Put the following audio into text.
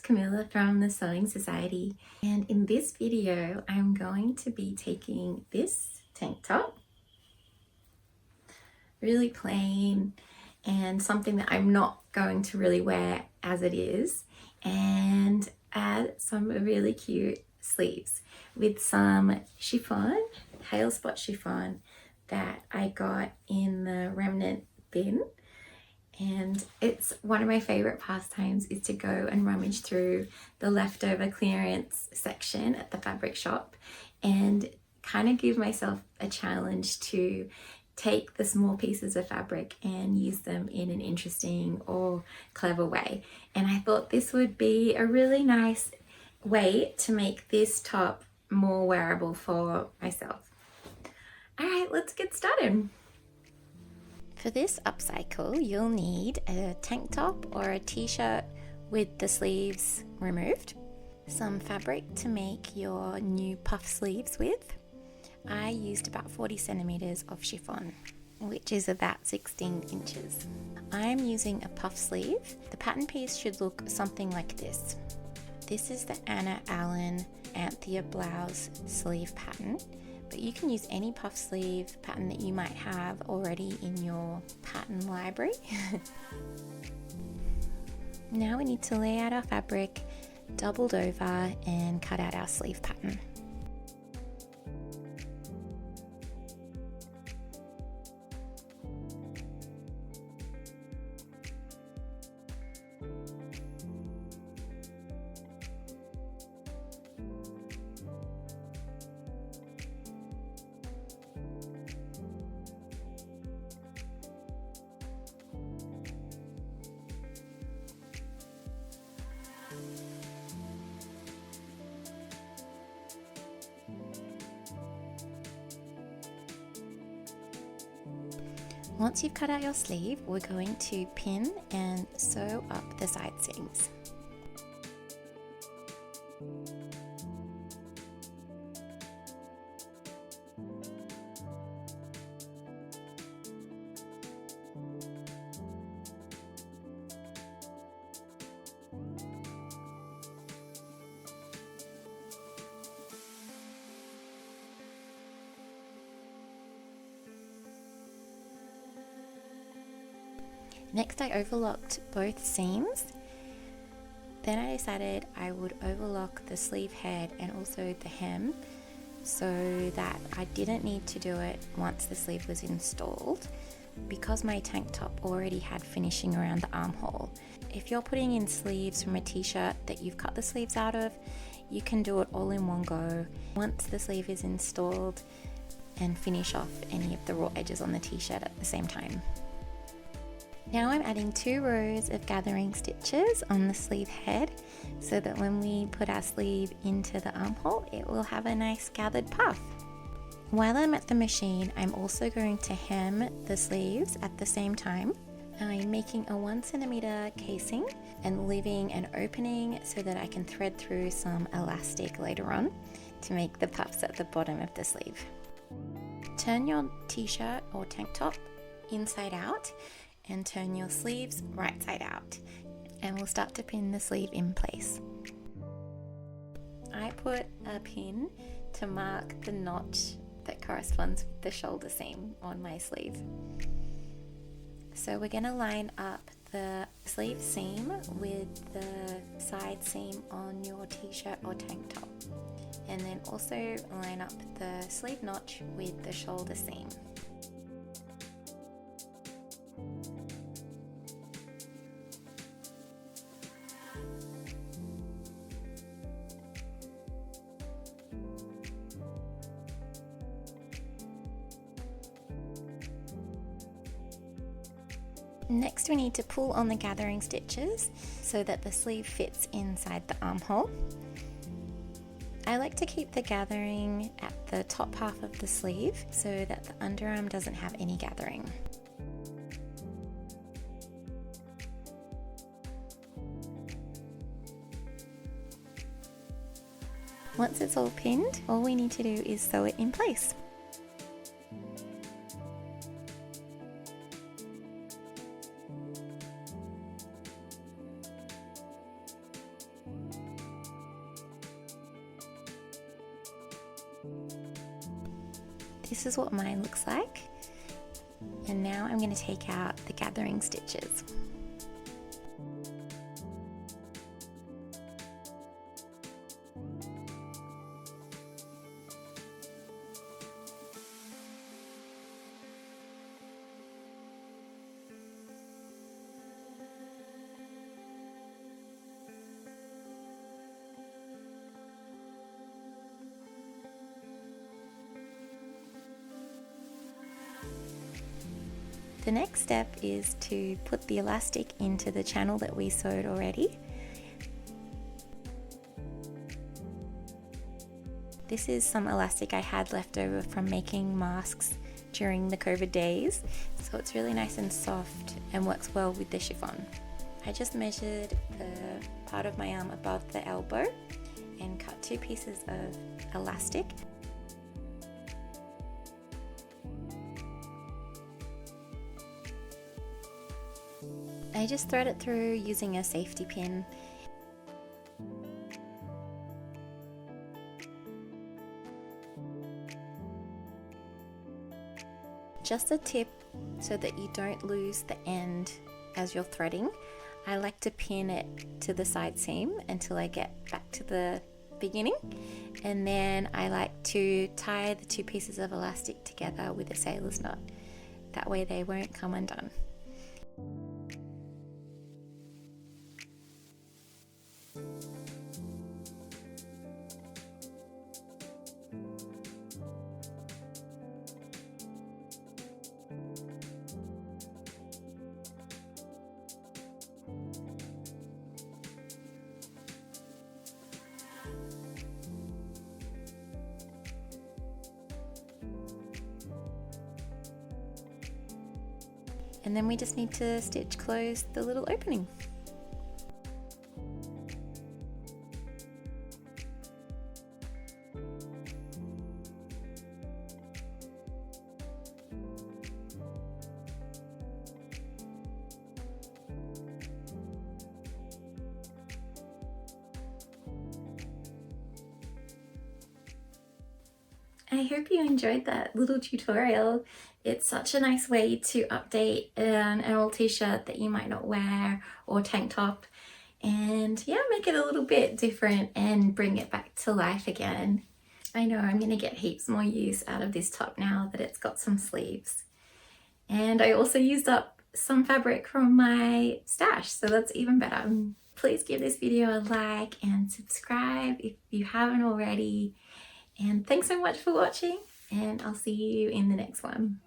Camilla from the Sewing Society, and in this video I'm going to be taking this tank top, really plain and something that I'm not going to really wear as it is, and add some really cute sleeves with some chiffon, hail spot chiffon that I got in the remnant bin. And it's one of my favorite pastimes is to go and rummage through the leftover clearance section at the fabric shop and kind of give myself a challenge to take the small pieces of fabric and use them in an interesting or clever way. And I thought this would be a really nice way to make this top more wearable for myself. All right, let's get started. For this upcycle, you'll need a tank top or a t-shirt with the sleeves removed, some fabric to make your new puff sleeves with. I used about 40 centimeters of chiffon, which is about 16 inches. I'm using a puff sleeve. The pattern piece should look something like this. This is the Anna Allen Anthea Blouse sleeve pattern. But you can use any puff sleeve pattern that you might have already in your pattern library. Now we need to lay out our fabric doubled over and cut out our sleeve pattern. Once you've cut out your sleeve, we're going to pin and sew up the side seams. Next, I overlocked both seams. Then I decided I would overlock the sleeve head and also the hem so that I didn't need to do it once the sleeve was installed because my tank top already had finishing around the armhole. If you're putting in sleeves from a t-shirt that you've cut the sleeves out of, you can do it all in one go once the sleeve is installed and finish off any of the raw edges on the t-shirt at the same time. Now I'm adding 2 rows of gathering stitches on the sleeve head so that when we put our sleeve into the armhole, it will have a nice gathered puff. While I'm at the machine, I'm also going to hem the sleeves at the same time. I'm making a 1 centimeter casing and leaving an opening so that I can thread through some elastic later on to make the puffs at the bottom of the sleeve. Turn your t-shirt or tank top inside out and turn your sleeves right side out, and we'll start to pin the sleeve in place. I put a pin to mark the notch that corresponds with the shoulder seam on my sleeve. So we're going to line up the sleeve seam with the side seam on your t-shirt or tank top, and then also line up the sleeve notch with the shoulder seam. Next, we need to pull on the gathering stitches so that the sleeve fits inside the armhole. I like to keep the gathering at the top half of the sleeve so that the underarm doesn't have any gathering. Once it's all pinned, all we need to do is sew it in place. This is what mine looks like. And now I'm going to take out the gathering stitches. The next step is to put the elastic into the channel that we sewed already. This is some elastic I had left over from making masks during the COVID days, so it's really nice and soft and works well with the chiffon. I just measured the part of my arm above the elbow and cut 2 pieces of elastic. I just thread it through using a safety pin. Just a tip so that you don't lose the end as you're threading. I like to pin it to the side seam until I get back to the beginning, and then I like to tie the 2 pieces of elastic together with a sailor's knot. That way they won't come undone. And then we just need to stitch close the little opening. I hope you enjoyed that little tutorial. It's such a nice way to update an old t-shirt that you might not wear or tank top, and yeah, make it a little bit different and bring it back to life again. I know I'm gonna get heaps more use out of this top now that it's got some sleeves. And I also used up some fabric from my stash, so that's even better. Please give this video a like and subscribe if you haven't already. And thanks so much for watching, and I'll see you in the next one.